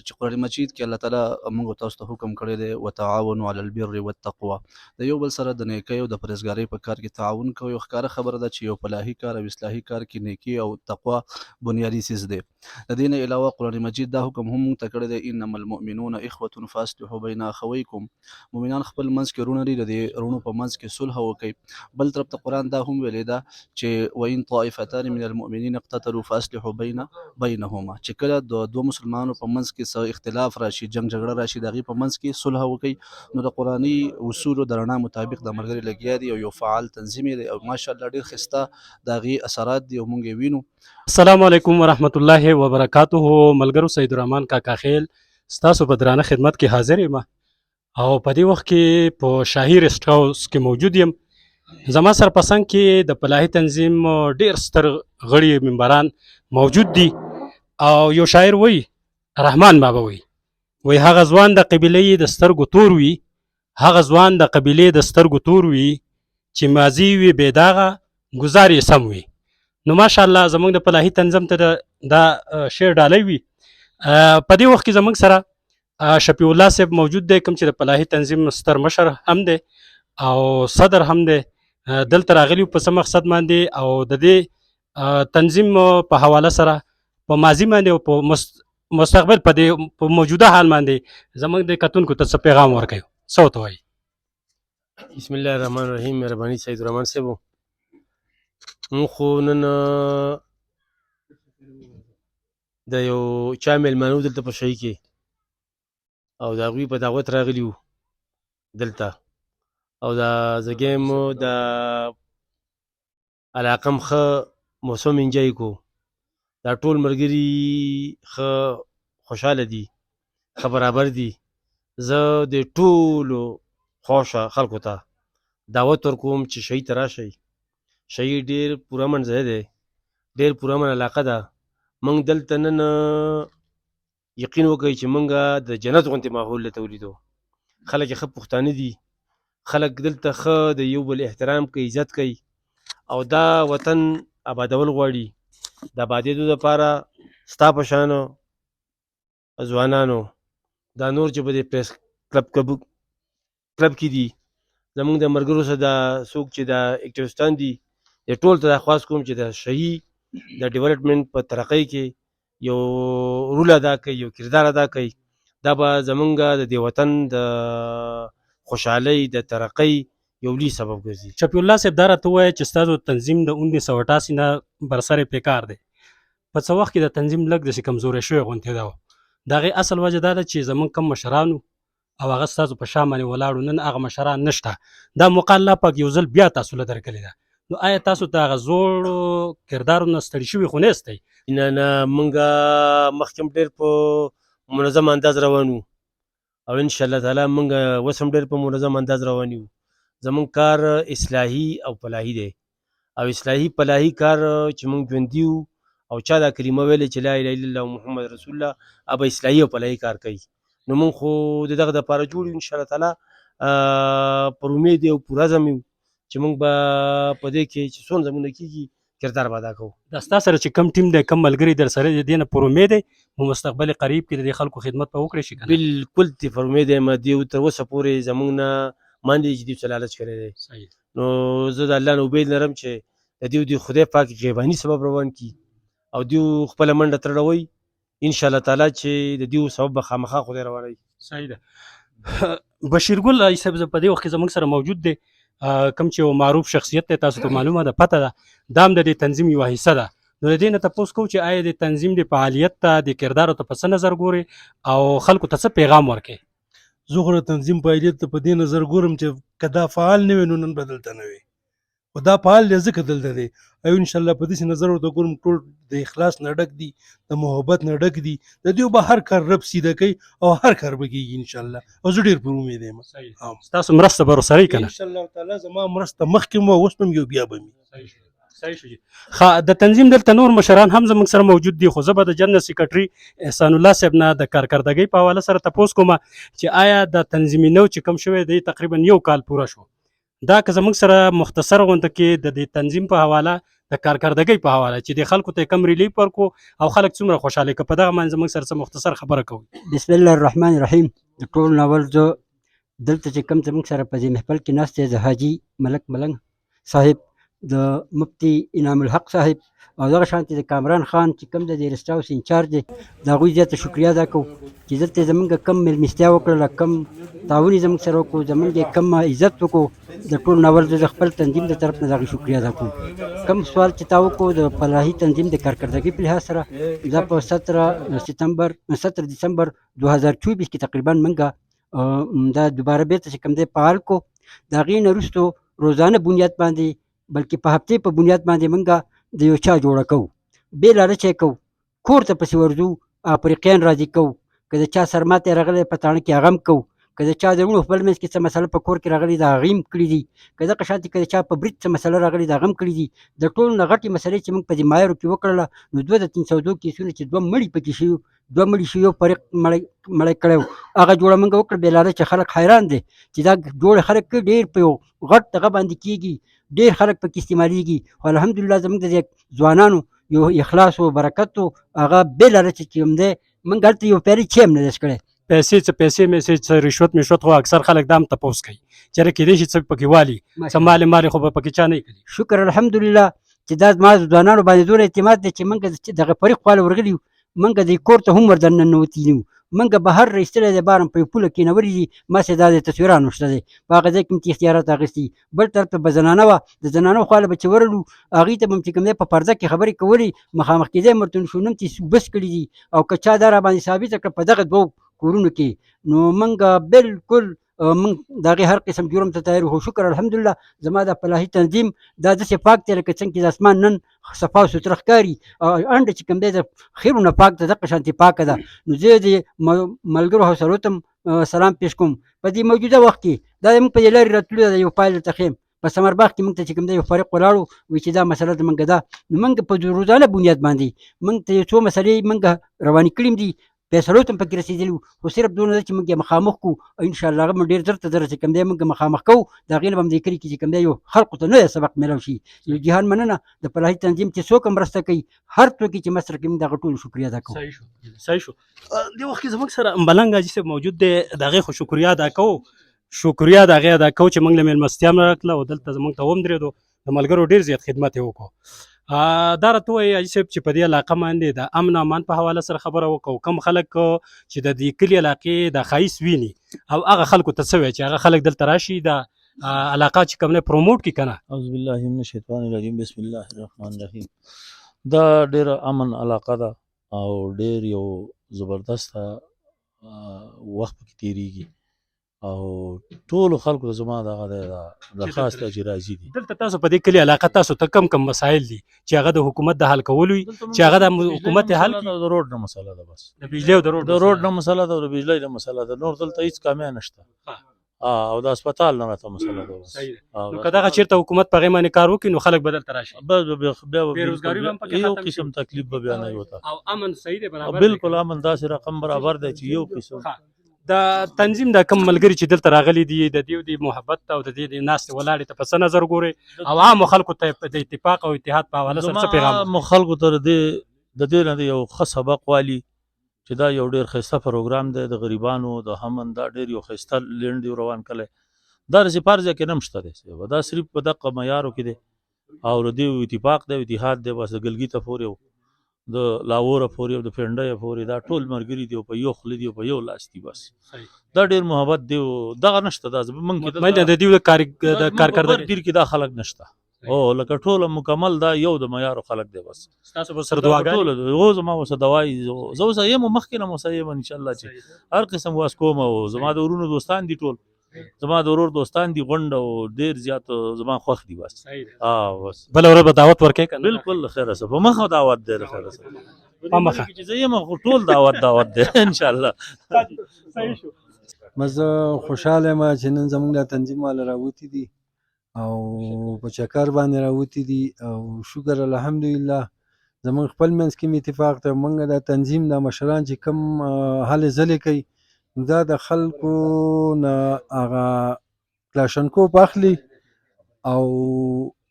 چې قرآن مجید کې الله تعالی موږ تاسو ته حکم کړی دی وتعاونوا علی البر والتقوا، د یو بل سره د نیکۍ او د پرهیزګارۍ په کار کې تعاون کوئ. او ښکاره خبره ده چې یو فلاحي کار او اصلاحي کار کې نیکي او تقوا بنیادي څیز دی. د دې نه علاوه قرآن مجید دا حکم هم موږ ته کړی دی انما المؤمنون اخوة فاصلحوا بین اخویکم، مؤمنان خپل منځ کې وروڼه دي، د دې وروڼو په منځ کې صلح وکړئ. بل طرف ته قرآن دا هم ویلی ده چې وان طائفتان من المؤمنین اقتتلوا فاصلحوا بینهما، چې کله د دوه مسلمانانو په منځ کې څه اختلاف راشي، جنگ جګړه راشي، د هغې په منځ کې صلح وکړئ. نو د قرآني اصولو د رڼا مطابق د ملګري لګیا دي او یو فعال تنظیم دی او ماشاءالله ډېر ښایسته د هغې اثرات دي او موږ یې وینو. السلام علیکم ورحمت الله وبرکاته. ملګرو سید الرحمن کاکا خیل ستاسو په درانه خدمت کې حاضر یم او په دې وخت کې په شاهي رسټ هاوس کې موجود یم. زما سره په څنګ کې د فلاحي تنظیم ډېر ستر غړي ممبران موجود دي او یو شاعر وایي رحمان بابا وایي هغه ځوان د قبیلې د سترګو تور وي، هغه ځوان د قبیلې د سترګو تور وي چې ماضي وي بې داغه ګزار یې سم وي. نو ماشاءالله زمونږ د فلاحي تنظیم ته دا شعر ډالۍ وي. په دې وخت کې زمونږ سره شفیع الله صاحب موجود دی، کوم چې د فلاحي تنظیم ستر مشر هم دی او صدر هم دی. دلته راغلي په څه مقصد باندې او د دې تنظیم په حواله سره په ماضي باندې او په مستقبل په موجوده حال باندې زمونږ د کتونکو ته څه پیغام ورکوي، څه ورته وایي؟ بسم الله الرحمن الرحیم. مهرباني سید الرحمن صاحب، مونږ خو نن د یو چا میلمانه دلته په شهي کې او د هغوی په دعوت راغلي وو دلته او د زګیم د علاقه م ښه موسم انجوی کو. دا ټول ملګري ښه خوشحاله دي، ښه برابر دي. زه د ټولو خوښه خلکو ته دعوت ورکوم چې شهي ته راشئ. شهي ډېر پرامن ځای دی، ډېر پرامن علاقه ده. موږ دلته نن یقین وکړئ چې موږ د جنت غوندې ماحول دلته ولیدو. خلک یې ښه پښتانه دي، خلک دلته ښه د یو بل احترام کوي، عزت کوي او دا وطن آبادول غواړي. د آبادېدو دپاره ستا په شانو ځوانانو دا نور چې په دې پریس کلب کې دي زمونږ د ملګرو سره دا څوک چې دا اکټیویسټان دي د ټول ته دا خواست کوم چې د شهي د ډیولپمنټ په ترقۍ کې یو رول ادا کوي، یو کردار ادا کوي. دا به زمونږ د دې وطن د خوشحالۍ د ترقۍ یو لوی سبب ګرځي. شفیع الله صاحب دا راته ووایه چې ستاسو تنظیم د 1988 نه برسر پیکار دی. په څه وخت کې د تنظیم لږ داسې کمزوری شوی غوندې ده. د هغې اصل وجه دا ده چې زمونږ کم مشرانو او هغه ستاسو په شا باندې ولاړو، نن هغه مشران نشته. دا موقع الله پاک یو ځل بیا تاسو له درکړې ده. نو آیا تاسو ته هغه زوړ کردارو نه ستړي شوي خو نه یاستئ؟ نه موږ مخکې هم ډېر په منظم انداز روان وو او انشاءالله تعالی موږ اوس هم ډېر په منظم انداز روان یو. زمونږ کار اصلاحي او فلاحي دی او اصلاحي فلاحي کار چې موږ ژوندي وو او چا دا کلمه ویلې چې لا اله الا الله محمد رسول الله، هغه به اصلاحي او فلاحي کار کوي. نو موږ خو د دغه دپاره جوړ یو انشاءالله تعالی پر امید یو پر عزم یو چې موږ به په دې کې چې څومره زمونه کېږي کردار به ادا کوو. دا ستا سره چې کم ټیم دی، کم ملګري در سره د دې نه پر امید دی په مستقبل قریب کې د دې خلکو خدمت به وکړی شي که نه؟ بلکل تی پر امید یم. دیو تر اوسه پورې زموږ نه ماندې چې دیو څه لالچ کړی دی. نو زه د الله نه امید لرم چې د دیو خدای پاک غیباني سبب روان کړي او دیو خپله منډه ترړوي انشاءالله تعالی چې د دیو سبب به خامخا خدای روانوي. صحیح ده. بشیر ګل صاحب په دې وخت کې زموږ سره موجود دی، کوم چې یو معروف شخصیت دی، تاسو ته معلومه ده، پته ده، دا هم د دې تنظیم یوه حصه ده. نو د دې نه تپوس کوو چې آیا د تنظیم د فعالیت ته د کردارو ته په څه نظر ګوري او خلکو ته څه پیغام ورکوي؟ زه خو د تنظیم فعالیت ته په دې نظر ګورم چې که دا فعال نه وي نو نن به دلته نه وي، خو دا فعال دی ځکه دلته دی. او انشاءالله په داسې نظر ورته ګورم ټول د اخلاص نه ډک دي، د محبت نه ډک دي. د دوی به هر کار رب سیده کوي او هر کار به کېږي انشاءالله. او زه ډېر پر امید یم. ستاسو مرسته به ورسره وي که نه؟ انشاءالله تعالی زما مرسته مخکې مو اوس به م یو بیا به مي. د تنظیم دلته نور مشران هم زموږ سره موجود دي، خو زه به د جنرال سیکرټري احسان الله صاحب نه د کارکردګۍ په حواله سره تپوس کوم چې آیا د تنظیمي نو چې کوم شوی دی تقریبا 1 کال پوره شو، دا که زموږ سره مختصر غونډه کې د دې تنظیم په حواله د کارکردګۍ په حواله چې د خلکو ته کم ریلیف ورکو او خلک څومره خوشاله کړي. په دغه باندې زموږ سره څه مختصر خبره کوئ. بسم الله الرحمن الرحیم. د ټول ناول زه دلته چې کوم زموږ سره په دې محفل کې ناست دی، د حاجي ملک ملنګ صاحب، د مفتي انعام الحق صاحب او دغه شانتې د کامران خان چې کوم د دې رسټ هاوس انچارج دی، د هغوی زیاته شکریا ادا کوو چې دلته زموږ کم مېلمستیا وکړله، کم تعاون یې زموږ سره وکړو، زموږ یې کم عزت وکړو. د ټول ناول زه د خپل تنظیم د طرف نه د هغې شکریا ادا کوم. کم سوال چې تا وکړو د فلاحي تنظیم د کارکردګۍ په لحاظ سره، دا په 17 دسمبر 2024 کې تقریبا موږ دا دوباره بیرته چې کوم دی فعال کو. د هغې نه وروستو روزانه بنیاد باندې بلکې په هفتې په بنیاد باندې موږ د یو چا جوړه کوو، بې لالچ یې کوو، کور ته پسې ورځو، افریقیان راضي کوو، که د چا سرماتی راغلی په تاڼه کې هغه هم کوو، که د چا د وروڼو خپل منځ کې څه مسله په کور کې راغلي د هغې هم کړي دي، که دغه شانتې که د چا په برید څه مسله راغلي د هغه هم کړي دي. د ټولو نه غټې مسلې چې موږ په دې مایرو کې وکړله، نو 2 د 302 کیسونه چې 2 مړي پکې شوي، 2 مړي شوي، یو فریق مړی کړی و، هغه جوړه موږ وکړه. بې لالچه خلک حیران دي چې دا جوړې خلک ډېر په یو غټ دغه باندې کېږي، ډېر خلک پکې استعمالېږي. خو الحمدلله زموږ د دې ځوانانو یو اخلاص و برکت و، هغه بې لالچه چې کوم دی موږ هلته یو پیالې چای هم نه دی څښلی. پیسې میسې څه رشوت میشوت خو اکثر خلک دا هم تپوس کوي چې یاره کېدای شي څه پکې والي، څه مالې خو به پکې چا نه کوي. شکر الحمدلله چې دا زما ځوانانو باندې دومره اعتماد دی چې موږ دغه فریق خواله ورغلي یو، موږ د کور ته هم ور دننوتلي نه وو، موږ بهر را ایستلی دی، بار هم په یو پوله کېنولي دي، ماسې دا د تصویرانو شته دی، په هغه ځای کې هم اختیارات اخیستي. بل طرف ته به زنانه وه، د زنانو خواله به چې ورلو، هغوی ته به هم چې کوم دی په پرده کې خبرې کولې، مخامخ کېدی هم ورته نشو، نوم چې بس کړي دي. او که چا دا را باندې ثابته کړه په دغه 2 کورونو کې، نو موږ بالکل موږ د هغې هر قسم جرم ته تیار یو. شکر الحمدلله زما دا فلاحي تنظیم دا داسې پاک دی لکه څنګه چې د اسمان نن صفا او سوتره ښکاري، او انډه چې کوم دی د خیرو نه پاک ده، دغه شانتې پاکه ده. نو زه د ملګرو حوصلو ته هم سلام پیش کوم. په دې موجوده وخت کې دا موږ په دې لارې راتلو د یو پایل ته خیم په ثمرباغ کې موږ ته چې کوم دی یو فریق ولاړو، وایي چې دا مسله زموږ ده. نو موږ په روزانه بنیاد باندې موږ ته یو څو مسلې موږ روانې کړي دي، فیصلو ته هم پکې رسېدلي وو، خو صرف دونه ده چې موږ یې مخامخ کړو، او انشاءالله هغه به ډېر زر ته زر چې کوم دی موږ مخامخ کوو. د هغې نه به هم دې کلي کې چې کوم دی یو خلقو ته نوی سبق میلاو شي. یو جهان مننه د فلاحي تنظیم چې څوک هم مرسته کوي، هر څوک چې مرسته کوي، موږ د هغه ټولو شکریا ادا کوو. صحیح شو. دې وخت کې زموږ سره ملنګ حاجي صاحب موجود دی، د هغې خو شکریا ادا کوو، شکریا د هغې ادا کوو چې موږ له مېلمستیا هم راکړله او دلته زموږ ته ومدرېدو، د ملګرو ډېر زیات خدمت یې وکړو. دا راته ووایي حاجي صاحب چې په دې علاقه باندې د امن او امان په حواله سره خبره وکړو، کم خلک چې د دې کلي علاقې د ښایست ویني او هغه خلکو ته څه وایي چې هغه خلک دلته راشي د علاقه چې کوم نه پروموټ کړي که نه؟ اعوذ بالله من الشیطان الرجیم، بسم الله الرحمن الرحیم. دا ډېره امن علاقه ده او ډېر یو زبردسته وخت پکې تېرېږي او ټولو خلکو ته زما دغه درخواست دی چې راضي دي. دلته تاسو په دې کلي علاقه تاسو ته کم مسایل دي چې هغه د حکومت د حل کولو وي، چې هغه د حکومت حل کړي؟ د روډ نه مسله ده، بس د بجلی او د روډ نه مسله ده او د بجلی نه مسله ده، نور دلته هېڅ کامیا نشته. او د هسپتال نه راته مسله ده. نو که دغه چېرته حکومت په هغې باندې کار وکړي نو خلک به دلته راشي، بیا بېروزګاري به هم پکې یو ختم شي. قسم تکلیف به بیا نه وي ورته، او امن صحیح دی، برابر دی. بالکل امن داسې رقم برابر دی چې یو قسم. د تنظیم د کم ملګري چې دلته راغلي دي، د دې د محبت او د دې د ناستې ولاړې ته په څه نظر ګورئ، او عامو خلکو ته د اتفاق او اتحاد په حواله سره څه پیغام؟ زما خلکو ته د دې نه یو ښه سبق والي چې دا یو ډېر ښایسته پروګرام دی د غریبانو د همن، دا ډېر یو ښایسته لینډ یو روان کړی، دا داسې پارځه کې نه هم شته دی، دا صرف په دغه معیارو کې دی او د دې اتفاق دی، اتحاد دی، بس د ګلګي ته پورې د لاوره پورې او د پنډۍ پورې دا ټول ملګري دي او په یو خوله دي او په یو لاس دي، بس دا ډېر محبت دی او دغه نشته. دا موږ کې د دې د کارکردګۍ پیر کې دا خلک نشته، او لکه ټوله مکمل دا یو د معیارو خلک دی، بس ستاسو به سره دعاګانې ټوله زما ورسره دعایي، زه اوس یم مخکې نه اوس یم انشاءالله چې هر قسم واس کوم، او زما د ورونو دوستان دي، ټول زما د ورور دوستان دي، غونډ او ډېر زیات زما خوښ دي، بس بس بله ورځ به دعوت ورکوې که نه؟ بالکل له خیره سره په مخه دعوت دی، له خیره سره په مخه چې زه یم ټول دعوت دی انشاءالله. صحیح شو. زه خوشحاله یم چې نن زموږ دا تنظیم والا راوتي دي او په چکر باندې راوتي دي، او شکر الحمدلله زموږ خپل منځ کې اتفاق دی. موږ دا تنظیم دا مشران چې کوم هلې ځلې کوي، دا د خلکو نه هغه کلاشنکوف اخلي او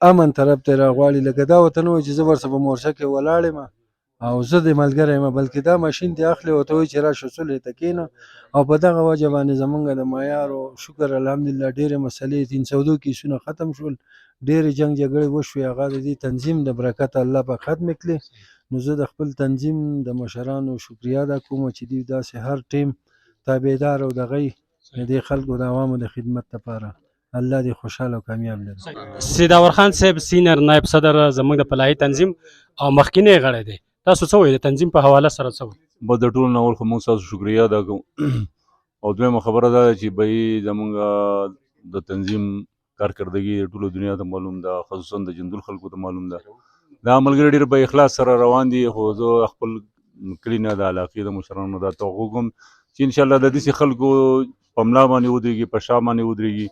امن طرف ته راغواړي. لکه دا ورته نه وایي چې زه ورسره په مورچه کې ولاړ یم او زه دې ملګری یم، بلکې دا ماشین دې اخلي ورته وایي چې راشه صلح ته کښېنه. او په دغه وجه باندې زمونږ د معیارو شکر الحمدلله ډېرې مسلې 302 کیسونه ختم شول، ډېرې جنګ جګړې وشوې، هغه د دې تنظیم د برکته الله پاک ختمې کړې. نو زه د خپل تنظیم د مشرانو شکریه ادا کوم چې دوی داسې هر ټیم تابعدار او دغه یي د دې خلکو د عوامو د خدمت لپاره. الله دې خوشحاله او کامیاب لري. سیداور خان صاحب سینر نائب صدر زموږ د فلاحي تنظیم او مخکینی غړی دی، تاسو څه وایي د تنظیم په حواله سره څه وایي؟ بس د ټولو نه اول خو موږ ستاسو شکریه ادا کوو او دویمه خبره دا ده چې بهي زموږ د تنظیم کارکردګي ټولو دنیا ته معلوم ده، خصوصا د جندول خلکو ته معلوم ده. دا ملګري ډېر په اخلاص سره روان دي، خو زه خپل کلي نه د علاقې د مشرانو دا توقع کوم چې انشاءالله د داسې خلکو په ملا باندې ودرېږي، په شا باندې ودرېږي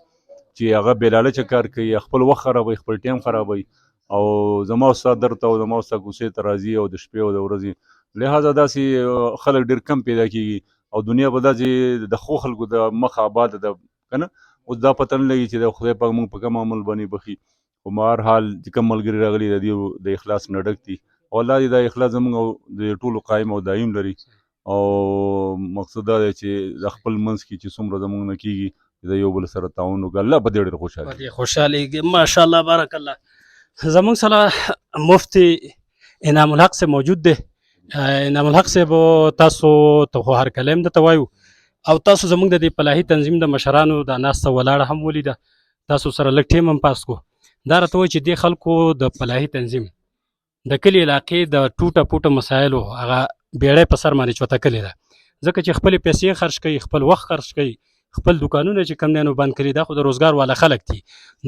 چې هغه بې لالچه کار کوي، خپل وخت خرابوي، خپل ټایم خرابوي او زما او ستا درد ته او زما او ستا کوڅې ته راځي او د شپې او د ورځې. لہذا داسې خلک ډېر کم پیدا کېږي او دنیا به دا چې د ښو خلکو د مخ آباده ده که نه. اوس دا پته نه لګي چې د خدای پاک موږ په کوم عمل باندې بخي، خو په هر حال چې کوم ملګري راغلي د دې د اخلاص نه ډک دي او الله دې دا اخلاص زموږ او د ټولو قایم او دایم لري. او مقصد دا دی چې د خپل منځ کې چې څومره زموږ نه کېږي د یو بل سره تعاون وکړه، الله به دې ډېر خوشحالېږي. ماشاءالله بارک الله. زموږ سره مفتي انعام الحق صاحب موجود دی. انعام الحق صاحب تاسو ته خو هر کلیم درته وایو او تاسو زموږ د دې فلاحي تنظیم د مشرانو دا ناسته ولاړه هم ولیده، تاسو سره لږ ټیم هم پاس کو. دا راته وایي چې دې خلکو د فلاحي تنظیم د کلي علاقې د ټوټه پوټه مسایلو هغه بیړۍ په سر باندې چوته کړې ده، ځکه چې خپلې پیسې خرج کوي، خپل وخت خرج کوي، خپل دکانونه چې کم دی نو بند کړي، دا خو د روزګار والا خلک دي.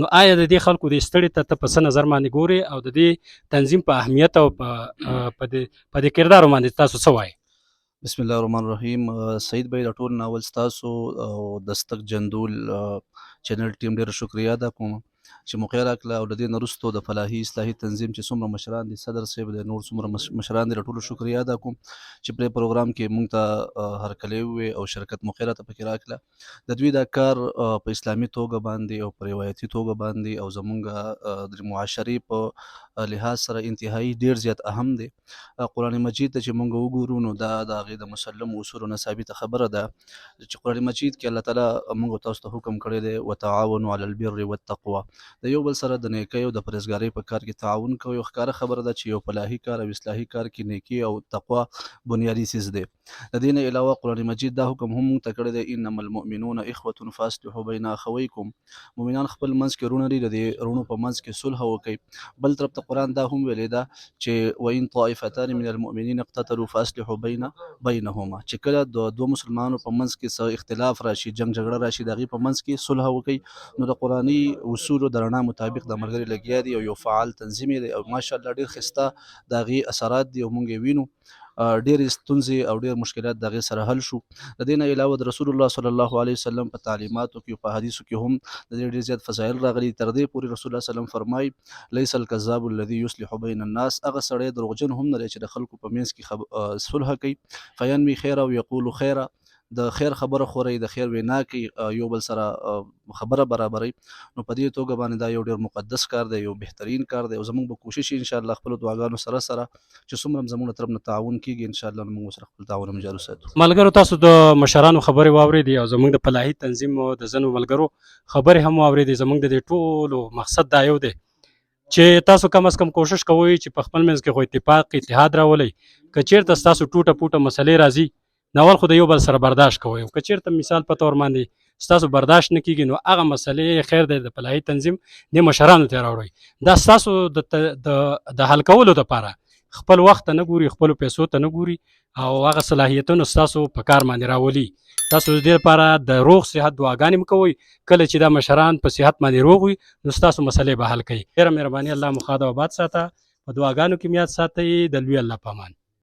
نو آیا د دې خلکو د ستړي ته په څه نظر باندې ګورې او د دې تنظیم په اهمیت او په دې کردارو باندې تاسو څه وایي؟ بسم الله الرحمن الرحیم. سعید بھائی د ټول نه اول ستاسو او دستک جندول چینل ټیم ډېر شکریه ادا کوم چې موقع راکړه او د دې نه وروستو د فلاحي اصلاحي تنظیم چې څومره مشران دي، صدر صاحب دی، نور څومره مشران دي، د ټولو شکریه ادا کوم چې پرې پروګرام کې مونږ ته هرکلی ووې او شرکت موقع راته پکې راکړه. د دوی دا کار په اسلامي توګه باندې او په روایتي توګه باندې او زمونږ د معاشرې په لحاظ سره انتهایی ډېر زیات اهم دی. قرآن مجید ته چې مونږ وګورو نو دا د هغې د مسلم اصولو نه ثابته خبره ده چې قرآن مجید کې الله تعالی مونږ تاسو ته حکم کړی دی وتعاونوا علی البر والتقوى، د یو بل سره د نیکۍ او د پرهیزګارۍ په کار کې تعاون کوي. او ښکاره خبره ده چې یو فلاحي کار او اصلاحي کار کې نیکي او تقوا بنیادي څیز دی. د دې نه علاوه قرآن مجید دا حکم هم مونږ ته کړی دی انما المؤمنون اخوة فاصلحوا بین اخویکم، مؤمنان خپل منځ کې وروڼه دي، د دې وروڼو په منځ کې صلح وکړئ. بل طرف ته قرآن دا هم ویلی ده چې وان طائفتان من المؤمنین اقتتلوا فاصلحوا بینهما، چې کله د دوه مسلمانانو په منځ کې څه اختلاف راشي، جنګ جګړه راشي، د هغې په منځ کې صلح وکړئ. نو د قرآني اصولو د رڼا مطابق د ملګري لګیا دي او یو فعال تنظیم دی او ماشاءالله ډېر ښایسته د هغې اثرات دي او موږ یې وینو. ډېرې ستونزې او ډېر مشکلات د هغې سره حل شو. د دې نه علاوه د رسول الله صلی الله علیه وسلم په تعلیماتو کې او په حدیثو کې هم د دې ډېر زیات فضایل راغلي. تر دې پورې رسول الله صلی الله علیه وسلم فرمایي لیس الکذاب الذي یصلح بین الناس، هغه سړی دروغجن هم نه دی چې د خلکو په منځ کې صلح کوي. فینوي خیره او یقول خیره، د خیر خبره خوري، د خیر وینا کوي، یو بل سره خبره برابري. نو په دې توګه باندې دا یو ډېر مقدس کار دی، یو بهترین کار دی او زموږ به کوشش ان شاء الله خپل دعاګانو سره سره چې څومره زموږ طرف نه تعاون کیږي ان شاء الله موږ سره خپل تعاون هم جاري ساتو. ملګرو تاسو د مشرانو خبرې واورېدې او زموږ د فلاحي تنظیم او د ځینو ملګرو خبرې هم واورېدې. زموږ د دې ټولو مقصد دا یو دی چې تاسو کم از کم کوشش کوئ چې په خپل منځ کې خو اتفاق اتحاد راولئ. که چېرته ستاسو ټوټه پوټه مسلې راځي نو اول خو د یو بل سره برداشت کوئ، او که چېرته مثال په طور باندې ستاسو برداشت نه کېږي نو هغه مسلې خیر دی د فلاحي تنظیم د مشرانو ته راوړئ. دا ستاسو د حل کولو دپاره خپل وخت ته نه ګوري، خپلو پیسو ته نه ګوري او هغه صلاحیتونه ستاسو په کار باندې راولي. تاسو د دې لپاره د روغ صحت دعاګانې هم کوئ. کله چې دا مشران په صحت باندې روغ وي نو ستاسو مسلې به حل کوي. ډېره مهرباني، الله مو ښاد او آباد ساته. په دعاګانو کې مو یاد ساتئ. د لوی الله په امان.